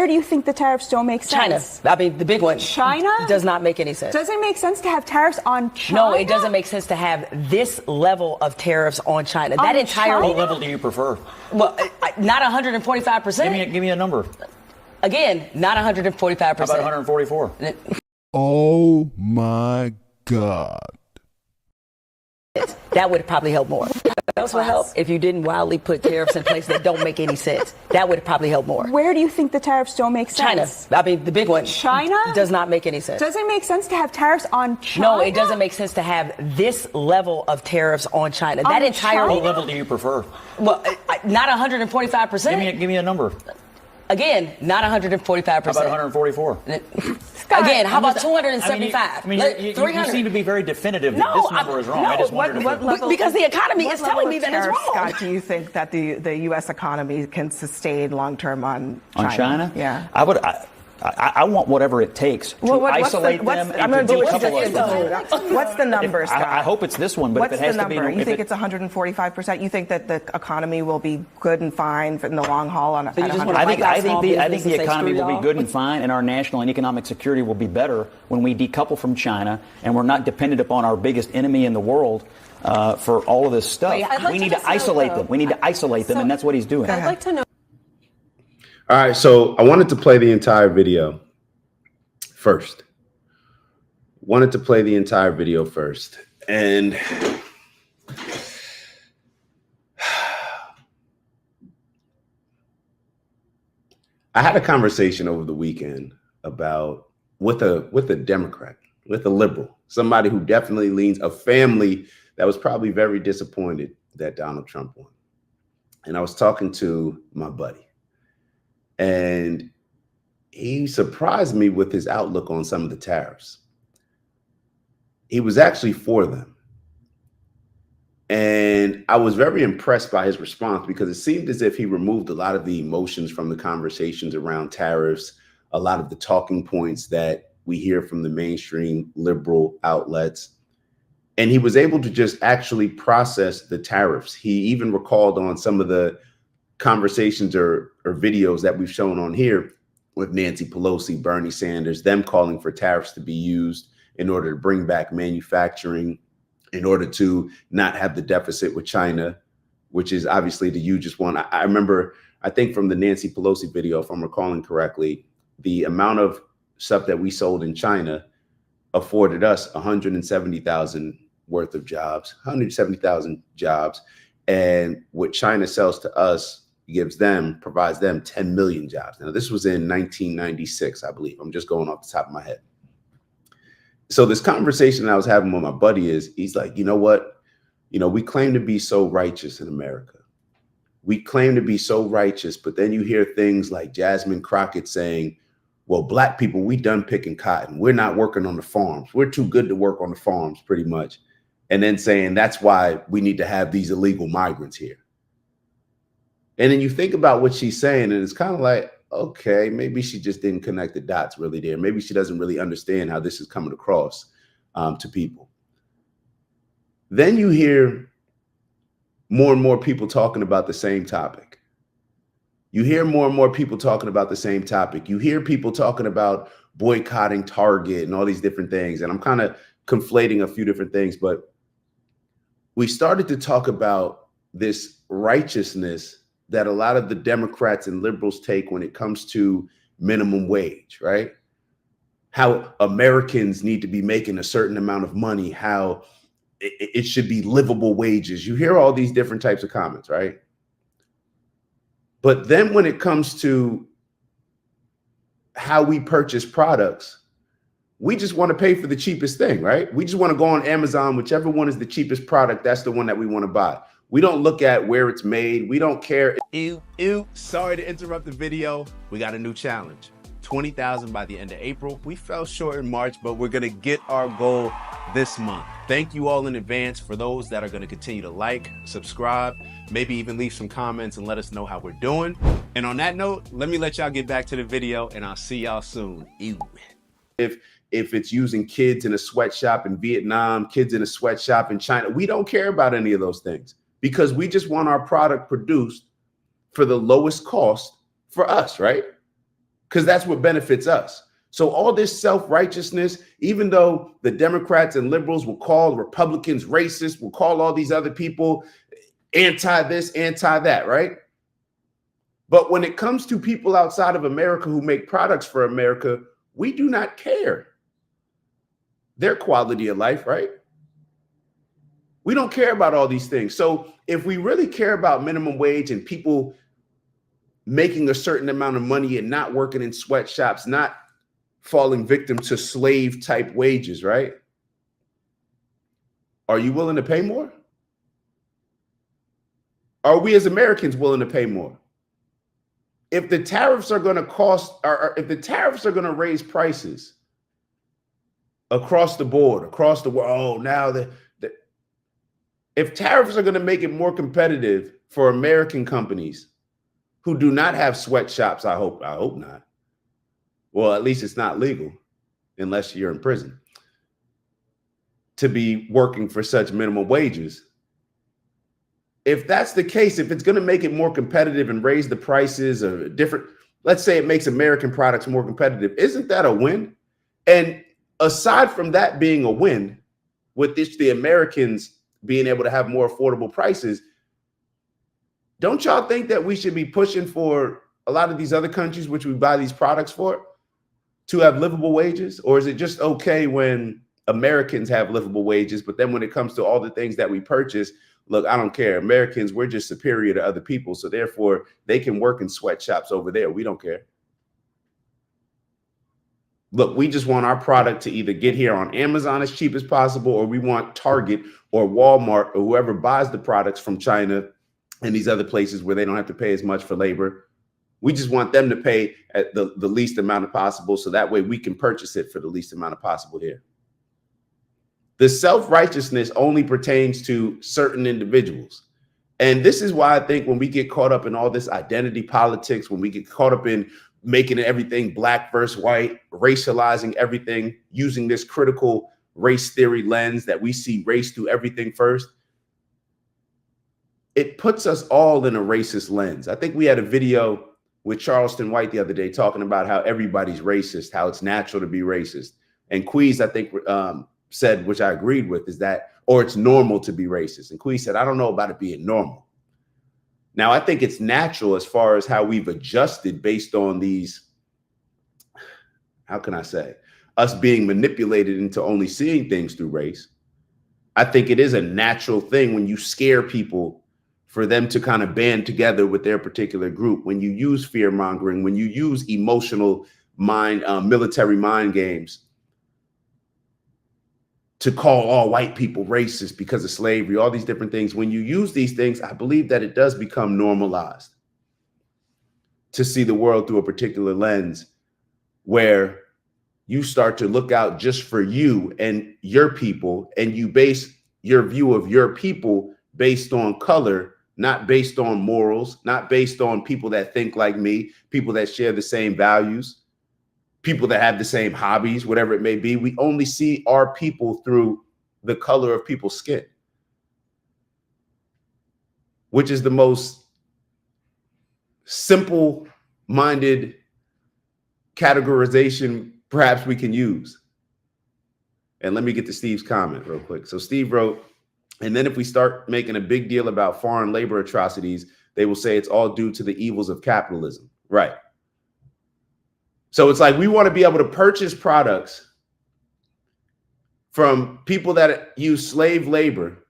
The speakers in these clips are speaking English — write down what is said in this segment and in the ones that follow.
Where do you think the tariffs don't make sense? China. I mean, the big one. China? Does not make any sense. Does it make sense to have tariffs on China? No, it doesn't make sense to have this level of tariffs on China. That entire What level do you prefer? Well, not 145%. Give me a number. Again, not 145%. How about 144? Oh my God. That would probably help more. That would help if you didn't wildly put tariffs in place that don't make any sense. That would probably help more. Where do you think the tariffs don't make sense? China. I mean, the big one. China? Does not make any sense. Does it make sense to have tariffs on China? No, it doesn't make sense to have this level of tariffs on China. That entire What level do you prefer? Well, not 145%. Give me a number. Again, not 145%. How about 144? Again, how about 275? I mean, you seem to be very definitive that this number is wrong. No, I just wondered because the economy is telling me that it's wrong. Scott, do you think that the U.S. economy can sustain long term on China? On China? Yeah. I want whatever it takes to isolate them and to decouple us. What's the number, Scott? I hope it's this one, but what's if it has the to be... number? You think it's 145%? You think that the economy will be good and fine in the long haul on 100%? I think the economy will be good and fine, and our national and economic security will be better when we decouple from China and we're not dependent upon our biggest enemy in the world for all of this stuff. We need to isolate them. We need to isolate them, and that's what he's doing. I'd like to know. All right, so I wanted to play the entire video first. And I had a conversation over the weekend about with a Democrat, with a liberal, somebody who definitely leans, a family that was probably very disappointed that Donald Trump won. And I was talking to my buddy, and he surprised me with his outlook on some of the tariffs. He was actually for them. And I was very impressed by his response because it seemed as if he removed a lot of the emotions from the conversations around tariffs, a lot of the talking points that we hear from the mainstream liberal outlets. And he was able to just actually process the tariffs. He even recalled on some of the conversations or videos that we've shown on here with Nancy Pelosi, Bernie Sanders, them calling for tariffs to be used in order to bring back manufacturing, in order to not have the deficit with China, which is obviously the hugest one. I remember, I think from the Nancy Pelosi video, if I'm recalling correctly, the amount of stuff that we sold in China afforded us 170,000 worth of jobs, 170,000 jobs. And what China sells to us provides them 10 million jobs. Now, this was in 1996, I believe. I'm just going off the top of my head. So this conversation I was having with my buddy he's like, you know what? We claim to be so righteous in America. We claim to be so righteous, but then you hear things like Jasmine Crockett saying, well, black people, we done picking cotton. We're not working on the farms. We're too good to work on the farms, pretty much. And then saying that's why we need to have these illegal migrants here. And then you think about what she's saying, and it's kind of like, okay, maybe she just didn't connect the dots really there. Maybe she doesn't really understand how this is coming across to people. Then you hear more and more people talking about the same topic. You hear more and more people talking about the same topic. You hear people talking about boycotting Target and all these different things. And I'm kind of conflating a few different things, but we started to talk about this righteousness that a lot of the Democrats and liberals take when it comes to minimum wage, right? How Americans need to be making a certain amount of money, how it should be livable wages. You hear all these different types of comments, right? But then when it comes to how we purchase products, we just want to pay for the cheapest thing, right? We just want to go on Amazon, whichever one is the cheapest product, that's the one that we want to buy. We don't look at where it's made. We don't care. Ew. Sorry to interrupt the video. We got a new challenge. 20,000 by the end of April. We fell short in March, but we're going to get our goal this month. Thank you all in advance for those that are going to continue to like, subscribe, maybe even leave some comments and let us know how we're doing. And on that note, let me let y'all get back to the video and I'll see y'all soon. Ew. If it's using kids in a sweatshop in Vietnam, kids in a sweatshop in China, we don't care about any of those things because we just want our product produced for the lowest cost for us, right? because that's what benefits us. So all this self-righteousness, even though the Democrats and liberals will call Republicans racist, will call all these other people anti this, anti that, right? But when it comes to people outside of America who make products for America, we do not care their quality of life, right? We don't care about all these things. So if we really care about minimum wage and people making a certain amount of money and not working in sweatshops, not falling victim to slave type wages, right? Are you willing to pay more? Are we as Americans willing to pay more? If the tariffs are going to cost, or if the tariffs are going to raise prices across the board, across the world, now if tariffs are going to make it more competitive for American companies who do not have sweatshops, I hope not. Well, at least it's not legal unless you're in prison to be working for such minimum wages. If that's the case, if it's going to make it more competitive and raise the prices of different, let's say it makes American products more competitive, isn't that a win? And aside from that being a win, with this, the Americans being able to have more affordable prices, don't y'all think that we should be pushing for a lot of these other countries, which we buy these products for, to have livable wages? Or is it just okay when Americans have livable wages, but then when it comes to all the things that we purchase, look, I don't care. Americans, we're just superior to other people. So therefore, they can work in sweatshops over there. We don't care. Look, we just want our product to either get here on Amazon as cheap as possible, or we want Target or Walmart or whoever buys the products from China and these other places where they don't have to pay as much for labor. We just want them to pay at the least amount of possible, so that way we can purchase it for the least amount of possible here. The self-righteousness only pertains to certain individuals. And this is why I think when we get caught up in all this identity politics, when we get caught up in making everything black versus white, racializing everything, using this critical race theory lens that we see race through everything first, it puts us all in a racist lens. I think we had a video with Charleston White the other day talking about how everybody's racist, how it's natural to be racist. And Queez, I think, said, which I agreed with, is that, or it's normal to be racist. And Queez said, I don't know about it being normal. Now, I think it's natural as far as how we've adjusted based on these, how can I say, us being manipulated into only seeing things through race. I think it is a natural thing when you scare people for them to kind of band together with their particular group, when you use fear mongering, when you use emotional military mind games to call all white people racist because of slavery, all these different things. When you use these things, I believe that it does become normalized to see the world through a particular lens where you start to look out just for you and your people, and you base your view of your people based on color, not based on morals, not based on people that think like me, people that share the same values, people that have the same hobbies, whatever it may be. We only see our people through the color of people's skin, which is the most simple-minded categorization perhaps we can use. And let me get to Steve's comment real quick. So Steve wrote, and then if we start making a big deal about foreign labor atrocities, they will say it's all due to the evils of capitalism. Right. So it's like we want to be able to purchase products from people that use slave labor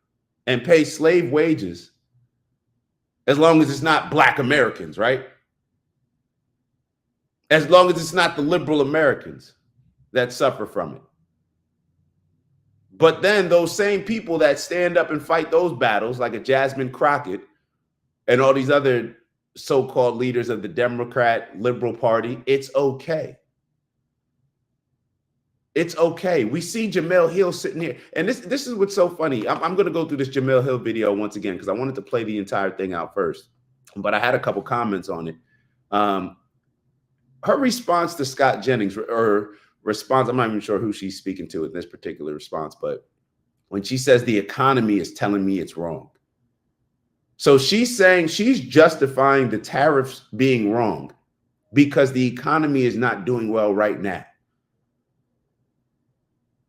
and pay slave wages, as long as it's not Black Americans, right? As long as it's not the liberal Americans that suffer from it. But then those same people that stand up and fight those battles, like a Jasmine Crockett and all these other so-called leaders of the Democrat Liberal Party, it's okay. It's okay. We see Jemele Hill sitting here. And this is what's so funny. I'm going to go through this Jemele Hill video once again because I wanted to play the entire thing out first. But I had a couple comments on it. Her response to Scott Jennings, or response, I'm not even sure who she's speaking to in this particular response, but when she says the economy is telling me it's wrong. So she's saying, she's justifying the tariffs being wrong because the economy is not doing well right now.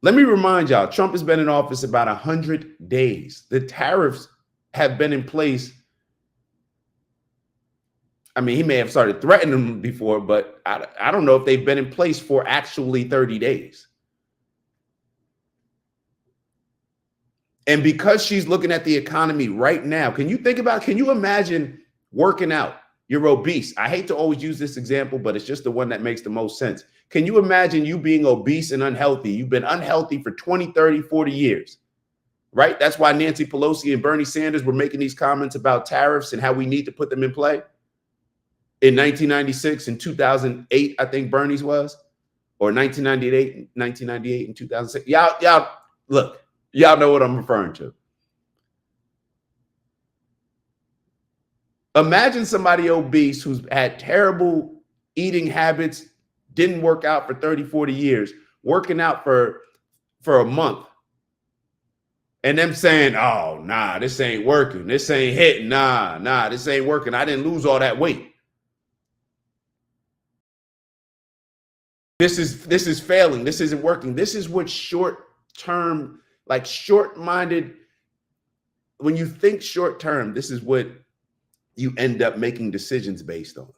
Let me remind y'all, Trump has been in office about 100 days. The tariffs have been in place. I mean, he may have started threatening them before, but I don't know if they've been in place for actually 30 days. And because she's looking at the economy right now, can you imagine working out? You're obese. I hate to always use this example, but it's just the one that makes the most sense. Can you imagine you being obese and unhealthy? You've been unhealthy for 20, 30, 40 years, right? That's why Nancy Pelosi and Bernie Sanders were making these comments about tariffs and how we need to put them in play. In 1996 and 2008, I think Bernie's was, or 1998 and 2006. Y'all, look, y'all know what I'm referring to. Imagine somebody obese who's had terrible eating habits, didn't work out for 30, 40 years, working out for a month. And them saying, oh, nah, this ain't working. This ain't hitting. Nah, this ain't working. I didn't lose all that weight. This is failing. This isn't working. This is what short-term, like short-minded, when you think short-term, this is what you end up making decisions based on,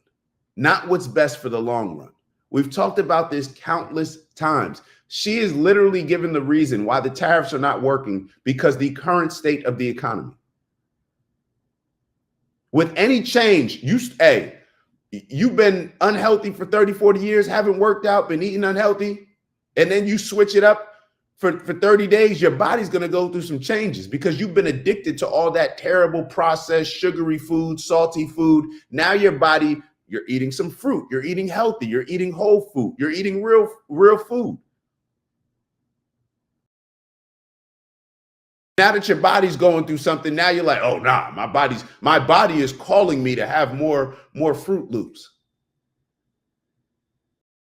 not what's best for the long run. We've talked about this countless times. She is literally given the reason why the tariffs are not working because the current state of the economy. With any change, you've been unhealthy for 30, 40 years, haven't worked out, been eating unhealthy, and then you switch it up for 30 days, your body's going to go through some changes because you've been addicted to all that terrible processed, sugary food, salty food. Now your body, you're eating some fruit, you're eating healthy, you're eating whole food, you're eating real food. Now that your body's going through something, now you're like, oh, nah, my body is calling me to have more Fruit Loops.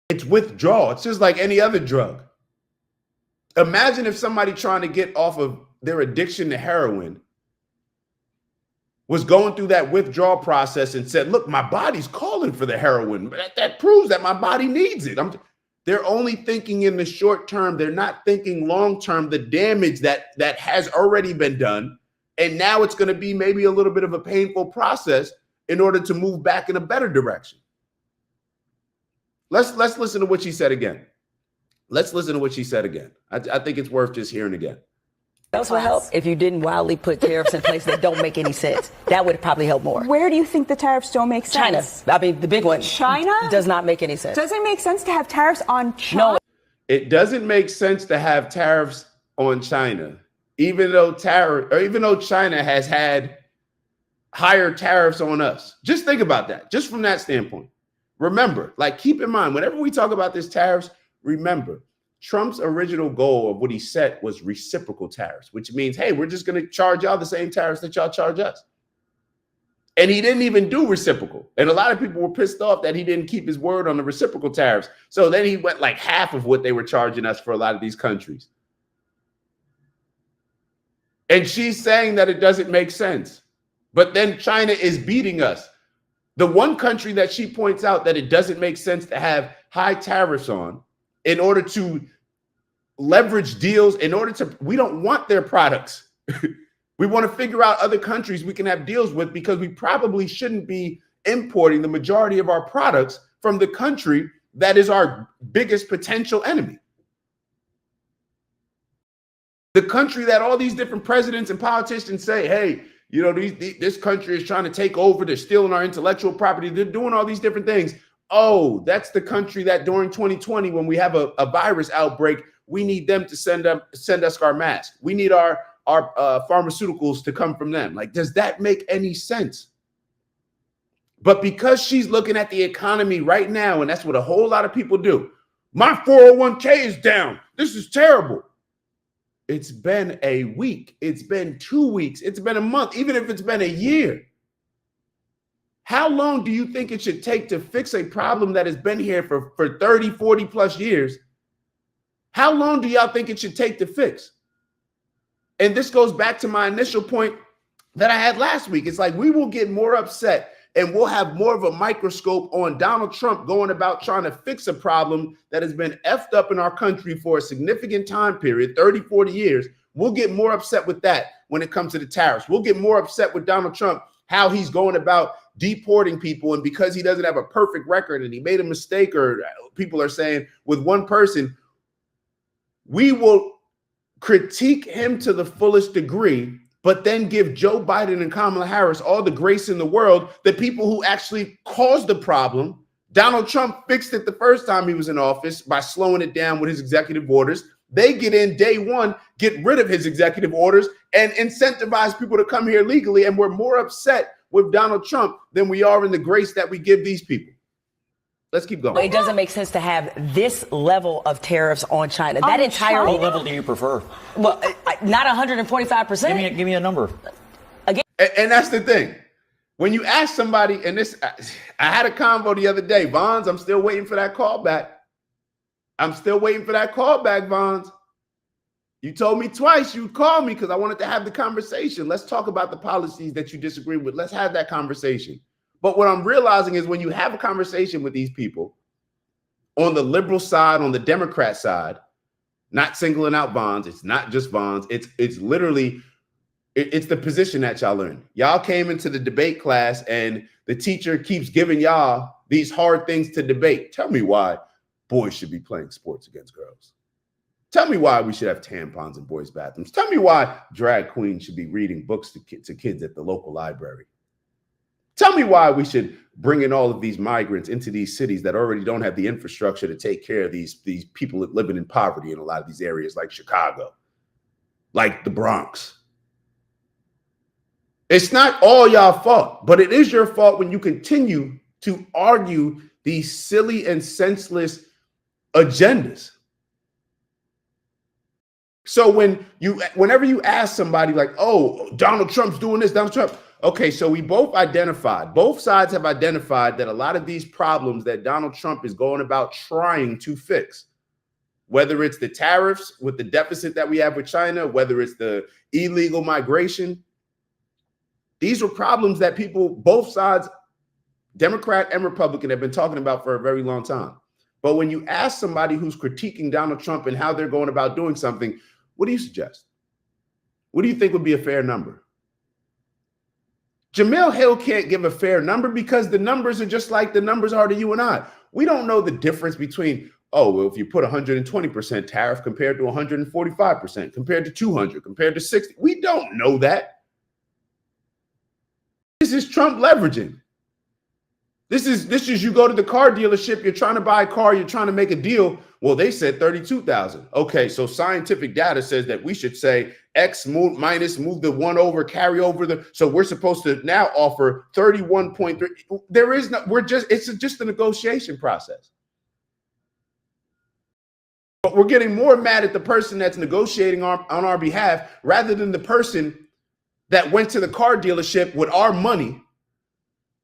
It's withdrawal. It's just like any other drug. Imagine if somebody trying to get off of their addiction to heroin was going through that withdrawal process and said, look, my body's calling for the heroin. That proves that my body needs it. They're only thinking in the short term. They're not thinking long term, the damage that has already been done. And now it's going to be maybe a little bit of a painful process in order to move back in a better direction. Let's listen to what she said again. Let's listen to what she said again. I think it's worth just hearing again. That would help if you didn't wildly put tariffs in place that don't make any sense. That would probably help more. Where do you think the tariffs don't make sense? China. I mean, the big one. China? Does not make any sense. Does it make sense to have tariffs on China? No. It doesn't make sense to have tariffs on China, even though China has had higher tariffs on us. Just think about that, just from that standpoint. Remember, like, keep in mind, whenever we talk about this tariffs, remember, Trump's original goal of what he set was reciprocal tariffs, which means, hey, we're just going to charge y'all the same tariffs that y'all charge us. And he didn't even do reciprocal. And a lot of people were pissed off that he didn't keep his word on the reciprocal tariffs. So then he went like half of what they were charging us for a lot of these countries. And she's saying that it doesn't make sense. But then China is beating us. The one country that she points out that it doesn't make sense to have high tariffs on, in order to leverage deals, we don't want their products. We want to figure out other countries we can have deals with because we probably shouldn't be importing the majority of our products from the country that is our biggest potential enemy. The country that all these different presidents and politicians say, hey, you know, this country is trying to take over, they're stealing our intellectual property, they're doing all these different things. Oh, that's the country that during 2020, when we have a virus outbreak, we need them to send us our masks. We need our pharmaceuticals to come from them. Like, does that make any sense? But because she's looking at the economy right now, and that's what a whole lot of people do. My 401k is down. This is terrible. It's been a week. It's been 2 weeks. It's been a month, even if it's been a year. How long do you think it should take to fix a problem that has been here for 30, 40 plus years? How long do y'all think it should take to fix? And this goes back to my initial point that I had last week. It's like we will get more upset and we'll have more of a microscope on Donald Trump going about trying to fix a problem that has been effed up in our country for a significant time period, 30, 40 years. We'll get more upset with that when it comes to the tariffs. We'll get more upset with Donald Trump, how he's going about deporting people, and because he doesn't have a perfect record and he made a mistake, or people are saying with one person, we will critique him to the fullest degree, but then give Joe Biden and Kamala Harris all the grace in the world, the people who actually caused the problem. Donald Trump fixed it the first time he was in office by slowing it down with his executive orders. They get in day one, get rid of his executive orders, and incentivize people to come here legally. And we're more upset with Donald Trump than we are in the grace that we give these people. Let's keep going. It doesn't make sense to have this level of tariffs on China. That entire What level do you prefer? Well, not 145%. Give me a number. Again, and that's the thing. When you ask somebody, and this, I had a convo the other day, Vons, I'm still waiting for that call back. I'm still waiting for that call back, Vons. You told me twice you'd call me because I wanted to have the conversation. Let's talk about the policies that you disagree with. Let's have that conversation. But what I'm realizing is when you have a conversation with these people on the liberal side, on the Democrat side, not singling out Vons, it's not just Vons, it's literally, it's the position that y'all in. Y'all came into the debate class and the teacher keeps giving y'all these hard things to debate. Tell me why boys should be playing sports against girls. Tell me why we should have tampons in boys' bathrooms. Tell me why drag queens should be reading books to kids at the local library. Tell me why we should bring in all of these migrants into these cities that already don't have the infrastructure to take care of these people living in poverty in a lot of these areas like Chicago, like the Bronx. It's not all y'all fault, but it is your fault when you continue to argue these silly and senseless agendas. So whenever you ask somebody like, oh, Donald Trump's doing this, Donald Trump. Okay, so we both sides have identified that a lot of these problems that Donald Trump is going about trying to fix, whether it's the tariffs with the deficit that we have with China, whether it's the illegal migration, these are problems that people, both sides, Democrat and Republican, have been talking about for a very long time. But when you ask somebody who's critiquing Donald Trump and how they're going about doing something, what do you suggest? What do you think would be a fair number? Jemele Hill can't give a fair number because the numbers are just like the numbers are to you and I. We don't know the difference between, oh, well, if you put 120% tariff compared to 145%, compared to 200, compared to 60. We don't know that. This is Trump leveraging. This is you go to the car dealership, you're trying to buy a car, you're trying to make a deal. Well, they said 32,000. Okay, so scientific data says that we should say X move the one over, carry over so we're supposed to now offer 31.3. There is no, it's just a negotiation process. But we're getting more mad at the person that's negotiating on our behalf rather than the person that went to the car dealership with our money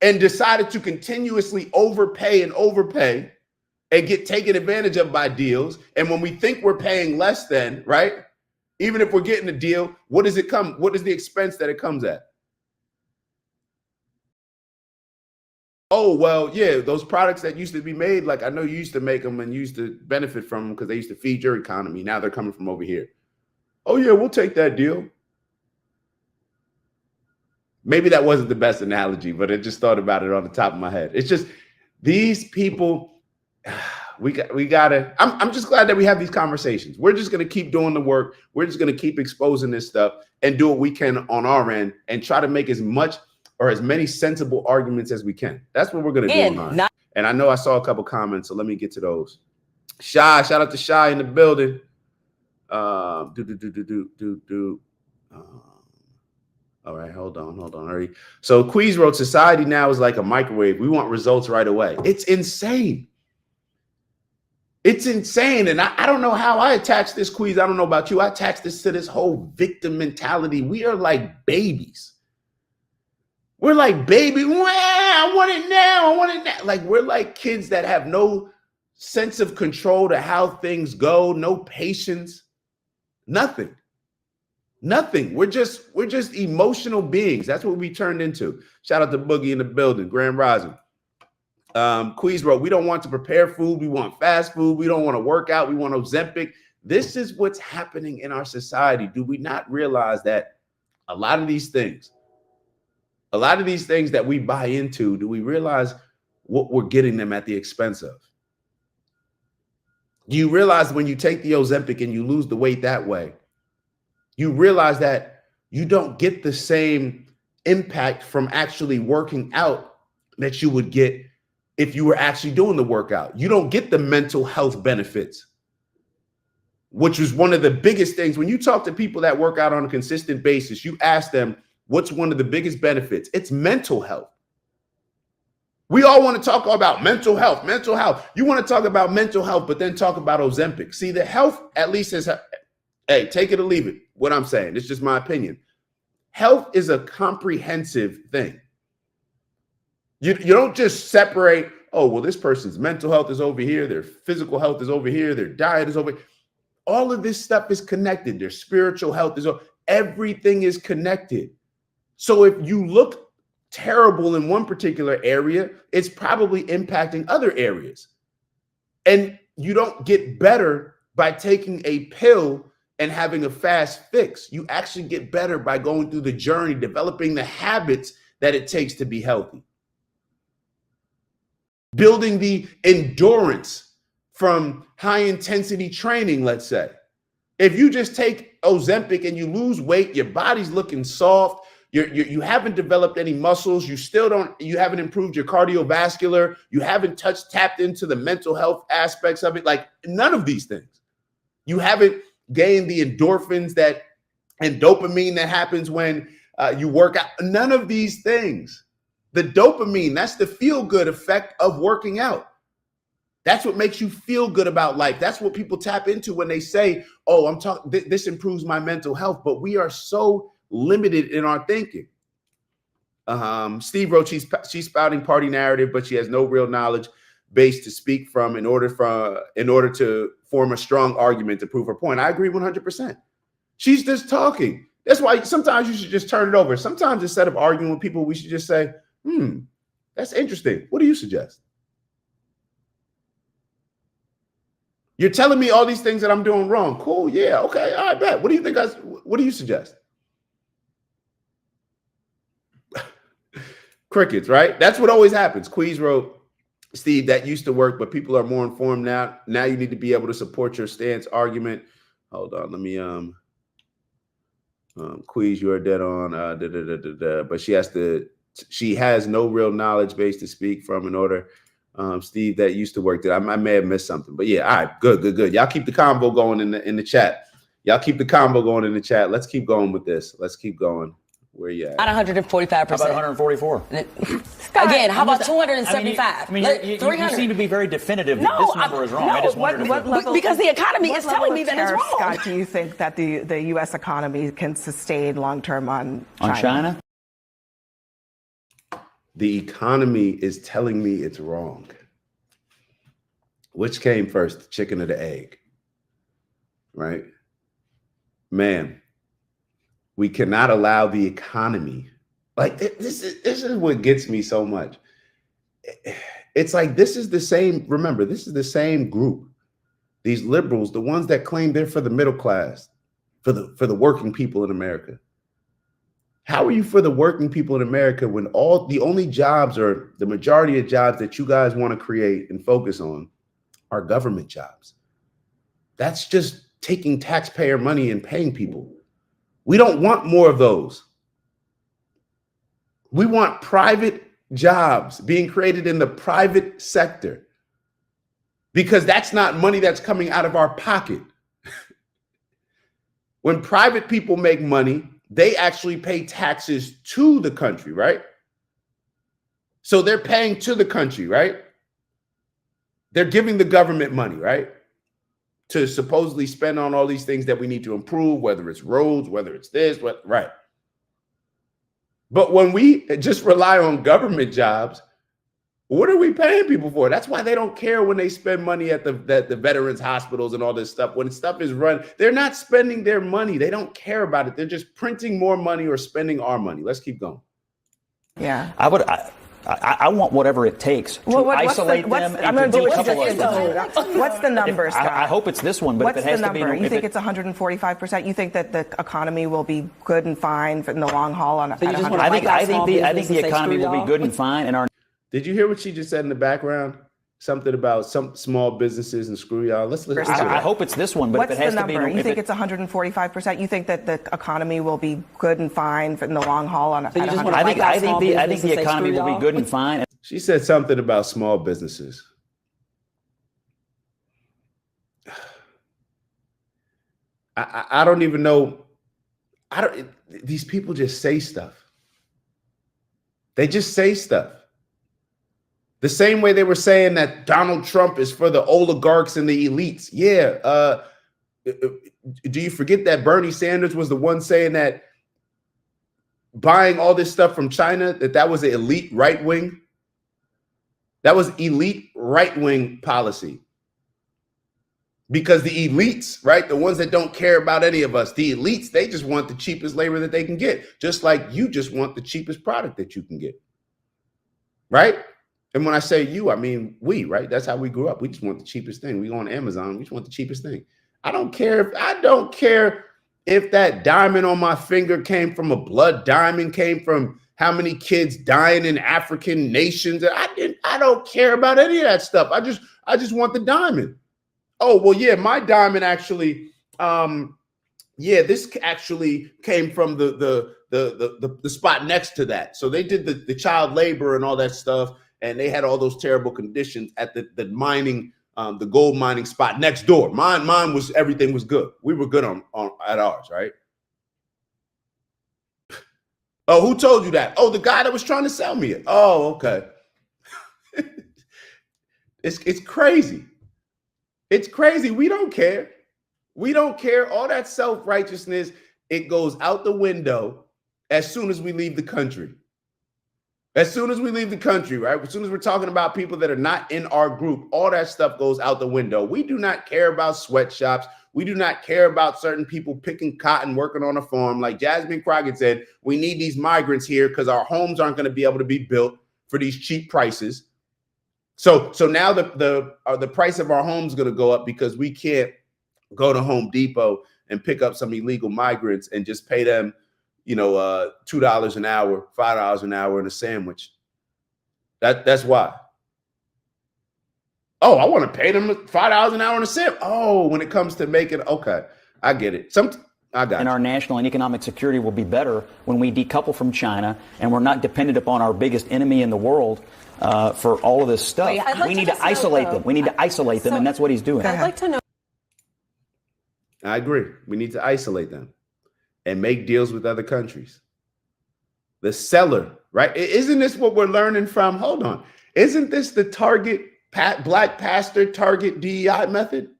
and decided to continuously overpay and get taken advantage of by deals. And when we think we're paying less than, right? Even if we're getting a deal, what does it come? What is the expense that it comes at? Oh, well, yeah, those products that used to be made, like I know you used to make them and you used to benefit from them because they used to feed your economy. Now they're coming from over here. Oh, yeah, we'll take that deal. Maybe that wasn't the best analogy, but I just thought about it on the top of my head. It's just these people, we gotta, I'm just glad that we have these conversations. We're just going to keep doing the work. We're just going to keep exposing this stuff and do what we can on our end and try to make as much or as many sensible arguments as we can. That's what we're going to do online. And I know I saw a couple comments, so let me get to those. Shy, shout out to Shy in the building. All right, hold on. Hurry. So Queez wrote, society now is like a microwave. We want results right away. It's insane. It's insane. And I don't know how I attach this, Queez. I don't know about you. I attach this to this whole victim mentality. We are like babies. We're like baby. Wow, I want it now. I want it now. Like we're like kids that have no sense of control to how things go, no patience, nothing. Nothing. We're just emotional beings. That's what we turned into. Shout out to Boogie in the building, Grand Rising. Queez wrote, we don't want to prepare food. We want fast food. We don't want to work out. We want Ozempic. This is what's happening in our society. Do we not realize that a lot of these things that we buy into, do we realize what we're getting them at the expense of? Do you realize when you take the Ozempic and you lose the weight that way, you realize that you don't get the same impact from actually working out that you would get if you were actually doing the workout. You don't get the mental health benefits, which was one of the biggest things. When you talk to people that work out on a consistent basis, you ask them, what's one of the biggest benefits? It's mental health. We all want to talk about mental health. You want to talk about mental health, but then talk about Ozempic. See, the health at least is, hey, take it or leave it. What I'm saying, it's just my opinion. Health is a comprehensive thing. You don't just separate, oh, well, this person's mental health is over here, their physical health is over here, their diet is over here. All of this stuff is connected. Their spiritual health is over. Everything is connected. So if you look terrible in one particular area, it's probably impacting other areas. And you don't get better by taking a pill and having a fast fix. You actually get better by going through the journey, developing the habits that it takes to be healthy. Building the endurance from high intensity training, let's say. If you just take Ozempic and you lose weight, your body's looking soft, you haven't developed any muscles, you haven't improved your cardiovascular, you haven't tapped into the mental health aspects of it, like none of these things. You haven't gained the endorphins and dopamine that happens when you work out. None of these things. The dopamine, that's the feel-good effect of working out. That's what makes you feel good about life. That's what people tap into when they say, oh, I'm talking, this improves my mental health. But we are so limited in our thinking. Steve wrote, she's spouting party narrative, but she has no real knowledge base to speak from in order to form a strong argument to prove her point. I agree 100%. She's just talking. That's why sometimes you should just turn it over. Sometimes instead of arguing with people, we should just say, that's interesting. What do you suggest? You're telling me all these things that I'm doing wrong. Cool. Yeah. Okay. I bet. What do you think? What do you suggest? Crickets, right? That's what always happens. Queez wrote, Steve, that used to work, but people are more informed now. Now you need to be able to support your stance argument. Hold on. Let me, Queez, you are dead on, but she has no real knowledge base to speak from in order. Steve, that used to work there. I may have missed something, but yeah. All right. Good. Y'all keep the convo going in the chat. Y'all keep the convo going in the chat. Let's keep going with this. Let's keep going. Where you at? At 145%. How about 144? Again, how about 275? I mean, you seem to be very definitive that this number is wrong. No, I just wondered because the economy is telling me that it's wrong. Scott, do you think that the U.S. economy can sustain long-term on China? The economy is telling me it's wrong. Which came first, the chicken or the egg? Right? Man, we cannot allow the economy. Like, this is what gets me so much. It's like, this is the same, remember, this is the same group. These liberals, the ones that claim they're for the middle class, for the working people in America. How are you for the working people in America when the only jobs or the majority of jobs that you guys want to create and focus on are government jobs? That's just taking taxpayer money and paying people. We don't want more of those. We want private jobs being created in the private sector because that's not money that's coming out of our pocket. When private people make money, they actually pay taxes to the country, right? So they're paying to the country, right? They're giving the government money, right? To supposedly spend on all these things that we need to improve, whether it's roads, whether it's this, right? But when we just rely on government jobs, What are we paying people for? That's why they don't care when they spend money at the veterans hospitals and all this stuff. When stuff is run, they're not spending their money. They don't care about it. They're just printing more money or spending our money. Let's keep going. Yeah. I want whatever it takes to isolate them and to do a couple of things. What's the number, Scott? I hope it's this one, but what's if it has the to be... number? You think it's 145%? You think that the economy will be good and fine in the long haul? So you just want to I think the economy will be good and fine, and our... Did you hear what she just said in the background? Something about some small businesses and screw y'all. Let's listen to that. I hope it's this one, but what's if it has the to be... number? You think it's 145%? You think that the economy will be good and fine in the long haul? So you just want to I think the economy will be good and fine. She said something about small businesses. I don't even know. These people just say stuff. They just say stuff. The same way they were saying that Donald Trump is for the oligarchs and the elites. Yeah. Do you forget that Bernie Sanders was the one saying that buying all this stuff from China, that was an elite right wing? That was elite right-wing policy. Because the elites, right, the ones that don't care about any of us, the elites, they just want the cheapest labor that they can get, just like you just want the cheapest product that you can get, right? And when I say you, I mean we, right? That's how we grew up. We just want the cheapest thing. We go on Amazon, we just want the cheapest thing. I don't care if that diamond on my finger came from a blood diamond, came from how many kids dying in African nations. I don't care about any of that stuff. I just want the diamond. Oh, well, yeah, my diamond actually, this actually came from the spot next to that. So they did the child labor and all that stuff, and they had all those terrible conditions at the mining, the gold mining spot next door. Mine was, everything was good. We were good at ours, right? Oh, who told you that? Oh, the guy that was trying to sell me it. Oh, okay. It's crazy. It's crazy. We don't care. We don't care. All that self-righteousness, it goes out the window as soon as we leave the country. As soon as we leave the country, right? As soon as we're talking about people that are not in our group, all that stuff goes out the window. We do not care about sweatshops. We do not care about certain people picking cotton, working on a farm. Like Jasmine Crockett said, we need these migrants here because our homes aren't going to be able to be built for these cheap prices. So now the price of our homes is going to go up because we can't go to Home Depot and pick up some illegal migrants and just pay them, $2 an hour, $5 an hour and a sandwich. That's why. Oh, I want to pay them $5 an hour and a sandwich. Oh, when it comes to making, okay, I get it. I got and our national and economic security will be better when we decouple from China and we're not dependent upon our biggest enemy in the world for all of this stuff. We need to isolate them. We need to isolate them, and that's what he's doing. I'd like to know. I agree. We need to isolate them and make deals with other countries. The seller, right? Isn't this what we're learning from? Hold on. Isn't this the target black pastor target DEI method?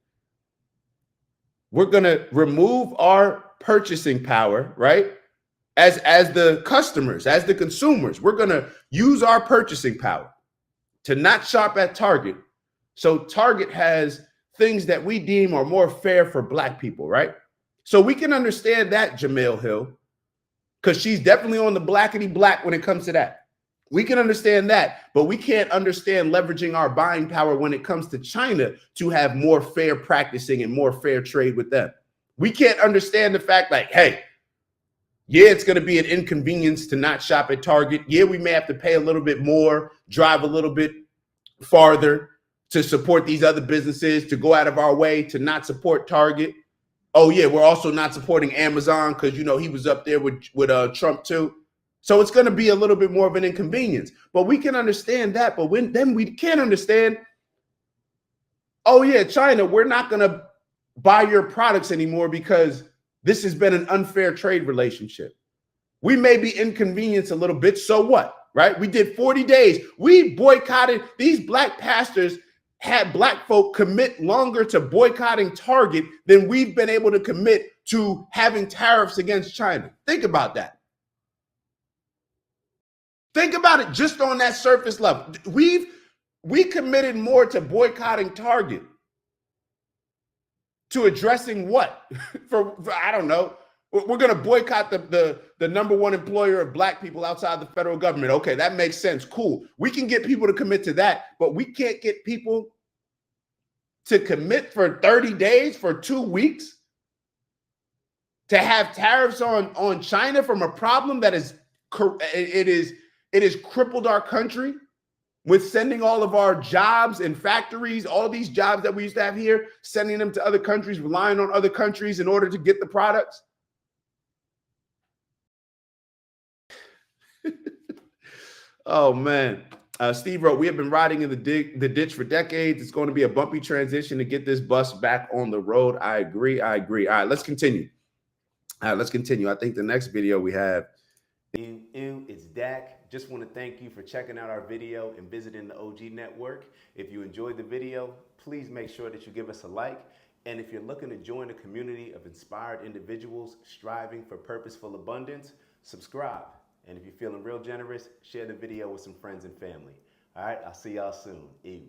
We're going to remove our purchasing power, right? As the customers, as the consumers, we're going to use our purchasing power to not shop at Target. So Target has things that we deem are more fair for black people, right? So we can understand that, Jemele Hill, because she's definitely on the blackety black when it comes to that. We can understand that, but we can't understand leveraging our buying power when it comes to China to have more fair practicing and more fair trade with them. We can't understand the fact like, hey, yeah, it's going to be an inconvenience to not shop at Target. Yeah, we may have to pay a little bit more, drive a little bit farther to support these other businesses, to go out of our way to not support Target. Oh, yeah, we're also not supporting Amazon because, he was up there with Trump, too. So it's going to be a little bit more of an inconvenience. But we can understand that. But then we can't understand, oh, yeah, China, we're not going to buy your products anymore because this has been an unfair trade relationship. We may be inconvenienced a little bit. So what? Right? We did 40 days. We boycotted. These black pastors had black folk commit longer to boycotting Target than we've been able to commit to having tariffs against China. Think about that. Think about it just on that surface level. We committed more to boycotting Target, to addressing what? for I don't know. We're going to boycott the number one employer of black people outside the federal government. Okay, that makes sense. Cool. We can get people to commit to that, but we can't get people to commit for 30 days, for 2 weeks, to have tariffs on China from a problem that is crippled our country, with sending all of our jobs and factories, all these jobs that we used to have here, sending them to other countries, relying on other countries in order to get the products. Oh, man. Steve wrote, we have been riding in the ditch for decades. It's going to be a bumpy transition to get this bus back on the road. I agree. All right, let's continue. I think the next video we have. It's Dak. Just want to thank you for checking out our video and visiting the OG Network. If you enjoyed the video, please make sure that you give us a like. And if you're looking to join a community of inspired individuals striving for purposeful abundance, subscribe. And if you're feeling real generous, share the video with some friends and family. All right, I'll see y'all soon. Ew.